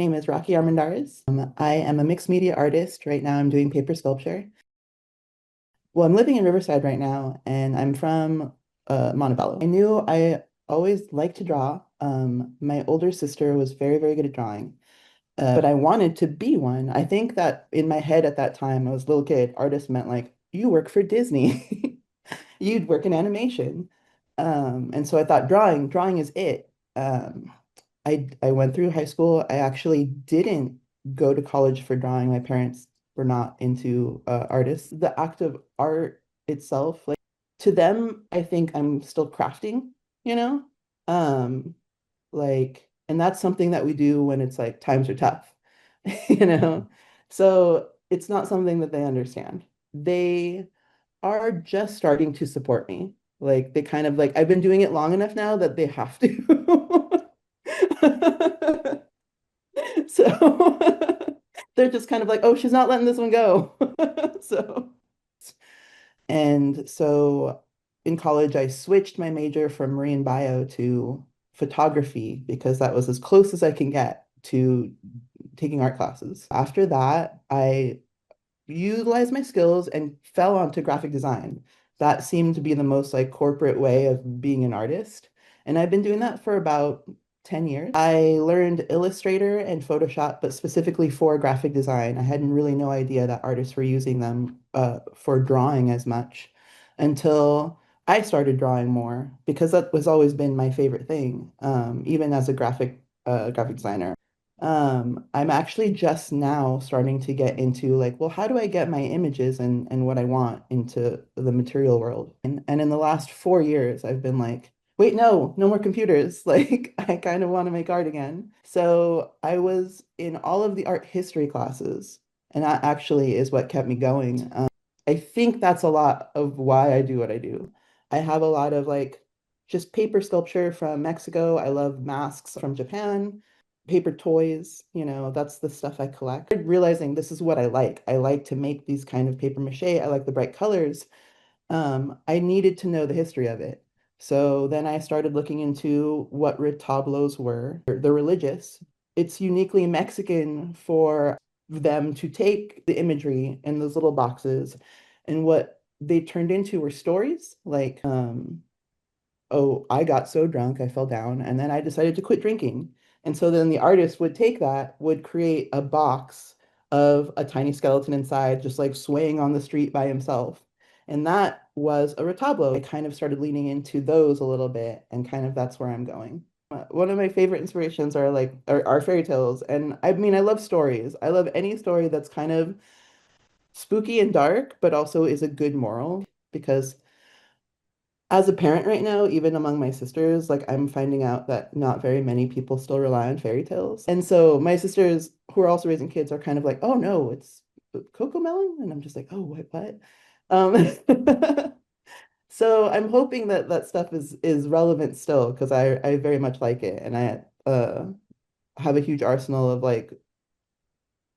name is Rockee Armendariz. I am a mixed media artist. Right now, I'm doing paper sculpture. Well, I'm living in Riverside right now, and I'm from Montebello. I knew I always liked to draw. My older sister was very, very good at drawing, but I wanted to be one. I think that in my head at that time, I was a little kid, artist meant like, you work for Disney. You'd work in animation. And so I thought drawing is it. I went through high school. I actually didn't go to college for drawing. My parents were not into artists. The act of art itself, like to them, I think I'm still crafting, you know? Um, and that's something that we do when it's like times are tough, you know? So it's not something that they understand. They are just starting to support me. Like they kind of like I've been doing it long enough now that they have to. So they're just kind of like, oh, she's not letting this one go. So, and so in college, I switched my major from marine bio to photography because that was as close as I can get to taking art classes. After that, I utilized my skills and fell onto graphic design. That seemed to be the most like corporate way of being an artist. And I've been doing that for about 10 years. I learned Illustrator and Photoshop, but specifically for graphic design. I had really no idea that artists were using them for drawing as much until I started drawing more because that was always been my favorite thing, even as a graphic designer. I'm actually just now starting to get into like, well, how do I get my images and what I want into the material world? And in the last 4 years, I've been like, wait, no, no more computers. Like, I kind of want to make art again. So I was in all of the art history classes, and that actually is what kept me going. I think that's a lot of why I do what I do. I have a lot of like just paper sculpture from Mexico. I love masks from Japan, paper toys, that's the stuff I collect. Realizing this is what I like. I like to make these kind of paper mache. I like the bright colors. I needed to know the history of it. So then I started looking into what retablos were. They're religious. It's uniquely Mexican for them to take the imagery in those little boxes, and what they turned into were stories like, oh, I got so drunk, I fell down, and then I decided to quit drinking. And so then the artist would take that, would create a box of a tiny skeleton inside, just like swaying on the street by himself. And that was a retablo. I kind of started leaning into those a little bit, and kind of that's where I'm going. One of my favorite inspirations are fairy tales. And I mean, I love stories. I love any story that's kind of spooky and dark, but also is a good moral because as a parent right now, even among my sisters, like I'm finding out that not very many people still rely on fairy tales. And so my sisters who are also raising kids are kind of like, oh no, it's Coco Melon. And I'm just like, oh, what? Um, so I'm hoping that that stuff is relevant still because I very much like it. And I have a huge arsenal of like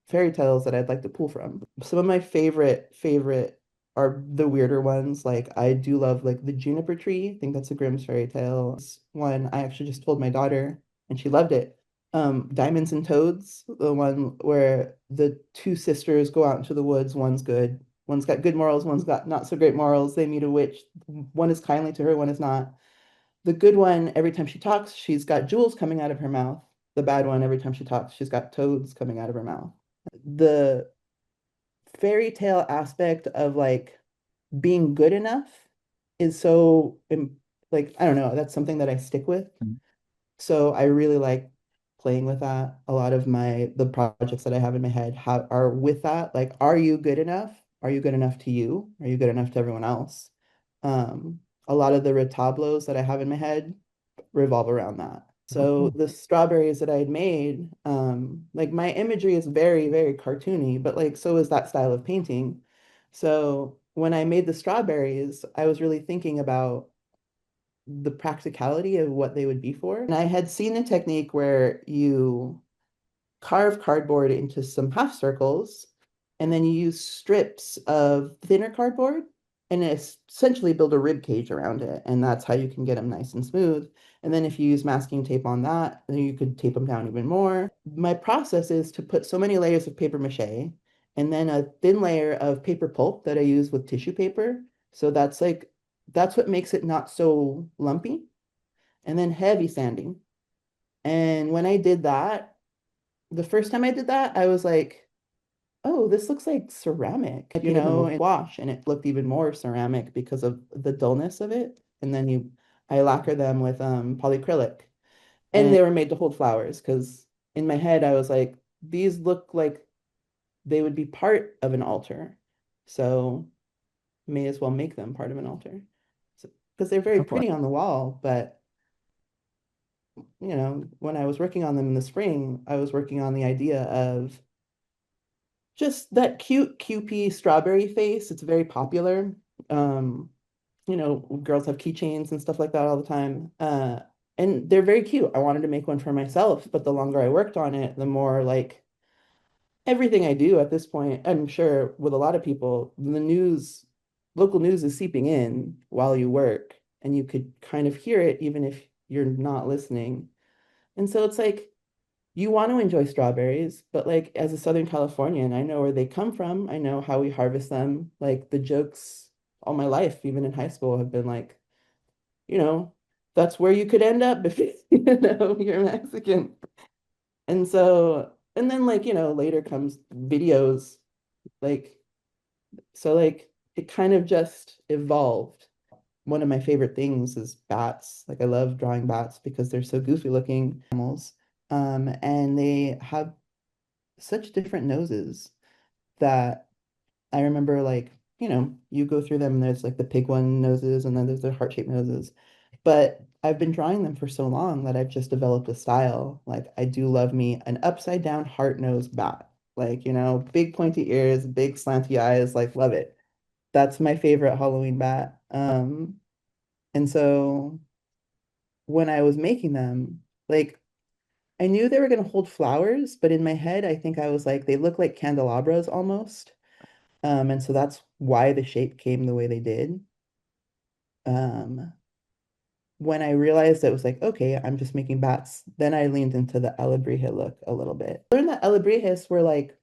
fairy tales that I'd like to pull from. Some of my favorite are the weirder ones. Like I do love like the juniper tree. I think that's a Grimm's fairy tale. This one I actually just told my daughter and she loved it. Diamonds and Toads, the one where the two sisters go out into the woods. One's good. One's got good morals, one's got not so great morals. They meet a witch. One is kindly to her, one is not. The good one, every time she talks, she's got jewels coming out of her mouth. The bad one, every time she talks, she's got toads coming out of her mouth. The fairy tale aspect of like being good enough is so like I don't know, that's something that I stick with. So I really like playing with that. A lot of the projects that I have in my head are with that. Like, are you good enough? Are you good enough to you? Are you good enough to everyone else? A lot of the retablos that I have in my head revolve around that. So the strawberries that I had made, like my imagery is very, very cartoony, but like so is that style of painting. So when I made the strawberries, I was really thinking about the practicality of what they would be for. And I had seen a technique where you carve cardboard into some half circles, and then you use strips of thinner cardboard and essentially build a rib cage around it. And that's how you can get them nice and smooth. And then if you use masking tape on that, then you could tape them down even more. My process is to put so many layers of paper mache and then a thin layer of paper pulp that I use with tissue paper. So that's what makes it not so lumpy. And then heavy sanding. And when I did that, the first time I did that, I was like, oh, this looks like ceramic, and wash, and it looked even more ceramic because of the dullness of it. And then I lacquer them with polyacrylic, and they were made to hold flowers because in my head I was like, these look like they would be part of an altar, so may as well make them part of an altar. So, because they're very pretty on the wall, but when I was working on them in the spring, I was working on the idea of just that cute Kewpie strawberry face. It's very popular. Um, Girls have keychains and stuff like that all the time. And they're very cute. I wanted to make one for myself, but the longer I worked on it, the more like everything I do at this point, I'm sure with a lot of people, local news is seeping in while you work, and you could kind of hear it even if you're not listening. And so it's like you want to enjoy strawberries, but like as a Southern Californian, I know where they come from. I know how we harvest them. Like the jokes all my life, even in high school, have been like, you know, that's where you could end up if you're Mexican. And so, and then like, later comes videos, like, so like it kind of just evolved. One of my favorite things is bats. Like I love drawing bats because they're so goofy looking animals. And they have such different noses that I remember like, you go through them and there's like the pig one noses and then there's the heart-shaped noses. But I've been drawing them for so long that I've just developed a style. Like I do love me an upside down heart nose bat. Like, big pointy ears, big slanty eyes, like love it. That's my favorite Halloween bat. And so when I was making them, like I knew they were going to hold flowers, but in my head, I think I was like, they look like candelabras almost. And so that's why the shape came the way they did. Um, when I realized it was like, okay, I'm just making bats, then I leaned into the Alebrije look a little bit. I learned that Alebrijes were like,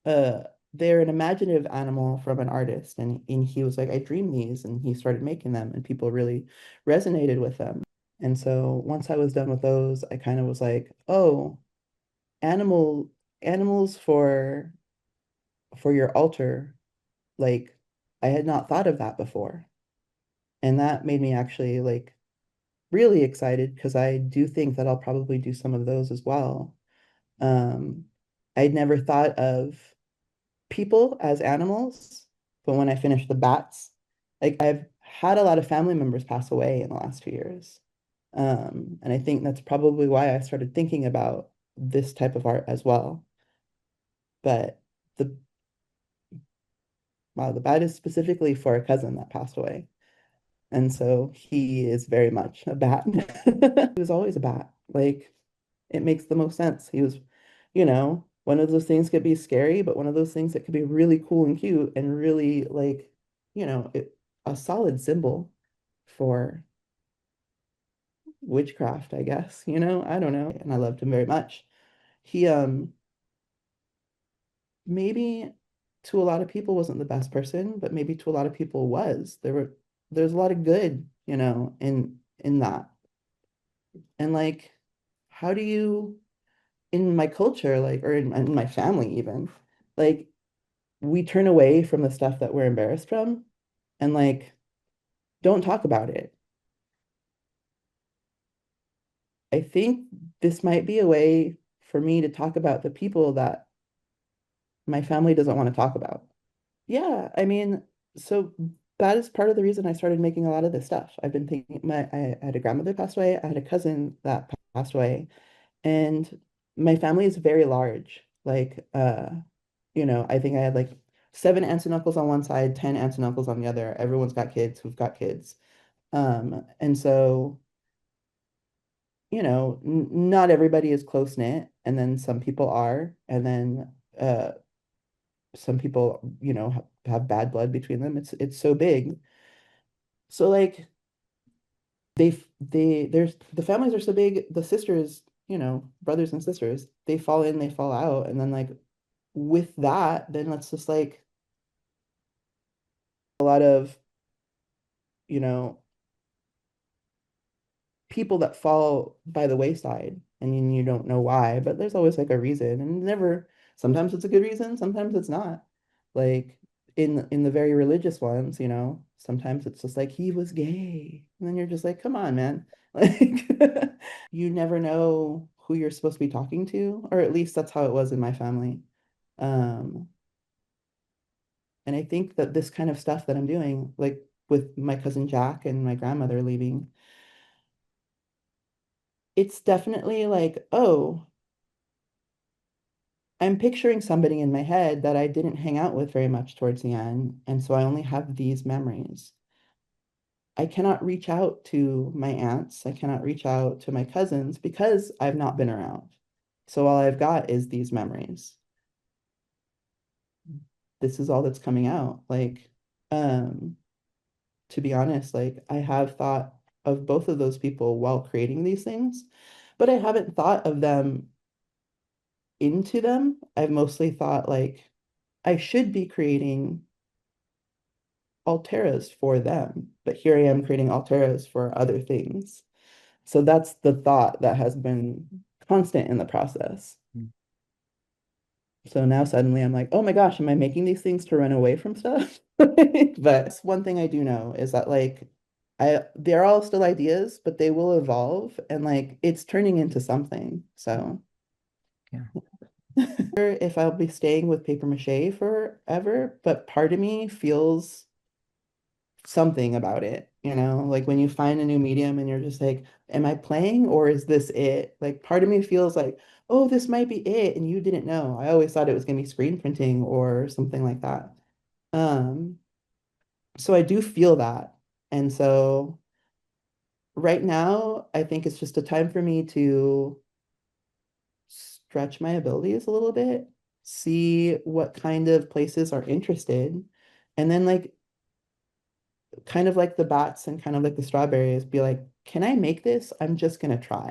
uh, they're an imaginative animal from an artist. And he was like, I dreamed these, and he started making them, and people really resonated with them. And so once I was done with those, I kind of was like, oh, animal animals for your altar, like I had not thought of that before. And that made me actually like really excited because I do think that I'll probably do some of those as well. Um, I'd never thought of people as animals, but when I finished the bats, like I've had a lot of family members pass away in the last 2 years. And I think that's probably why I started thinking about this type of art as well. But the wow, the bat is specifically for a cousin that passed away. And so he is very much a bat. He was always a bat. Like it makes the most sense. He was, one of those things could be scary, but one of those things that could be really cool and cute and really like, a solid symbol for witchcraft, I guess, I don't know. And I loved him very much. He maybe to a lot of people wasn't the best person, but maybe to a lot of people was. There's a lot of good, in that. And like, how do you in my culture, like, or in my family even, like, we turn away from the stuff that we're embarrassed from and like don't talk about it. I think this might be a way for me to talk about the people that my family doesn't want to talk about. Yeah, I mean, so that is part of the reason I started making a lot of this stuff. I've been thinking I had a grandmother pass away, I had a cousin that passed away, and my family is very large. Like, I think I had like 7 aunts and uncles on one side, 10 aunts and uncles on the other. Everyone's got kids who've got kids. And so, not everybody is close knit, and then some people are, and then Some people, have bad blood between them. It's so big. So like there's the families are so big, the sisters, brothers and sisters, they fall in, they fall out. And then like with that, then let's just like a lot of, you know, people that fall by the wayside and you don't know why, but there's always like a reason and never sometimes it's a good reason, sometimes it's not. Like in the very religious ones, sometimes it's just like he was gay. And then you're just like, come on, man. Like you never know who you're supposed to be talking to, or at least that's how it was in my family. Um, and I think that this kind of stuff that I'm doing, like with my cousin Jack and my grandmother leaving, it's definitely like, oh, I'm picturing somebody in my head that I didn't hang out with very much towards the end. And so I only have these memories. I cannot reach out to my aunts. I cannot reach out to my cousins because I've not been around. So all I've got is these memories. This is all that's coming out. Like, um, to be honest, like I have thought of both of those people while creating these things, but I haven't thought of them into them. I've mostly thought like I should be creating Alteras for them, but here I am creating Alteras for other things. So that's the thought that has been constant in the process. Mm. So now suddenly I'm like, oh my gosh, am I making these things to run away from stuff? But one thing I do know is that like they're all still ideas, but they will evolve and like it's turning into something. So Yeah. if I'll be staying with paper mache forever, but part of me feels something about it, like when you find a new medium and you're just like, am I playing or is this it? Like part of me feels like, oh, this might be it, and you didn't know. I always thought it was gonna be screen printing or something like that. Um, so I do feel that. And so right now, I think it's just a time for me to stretch my abilities a little bit, see what kind of places are interested, and then like kind of like the bats and kind of like the strawberries, be like, can I make this? I'm just gonna try.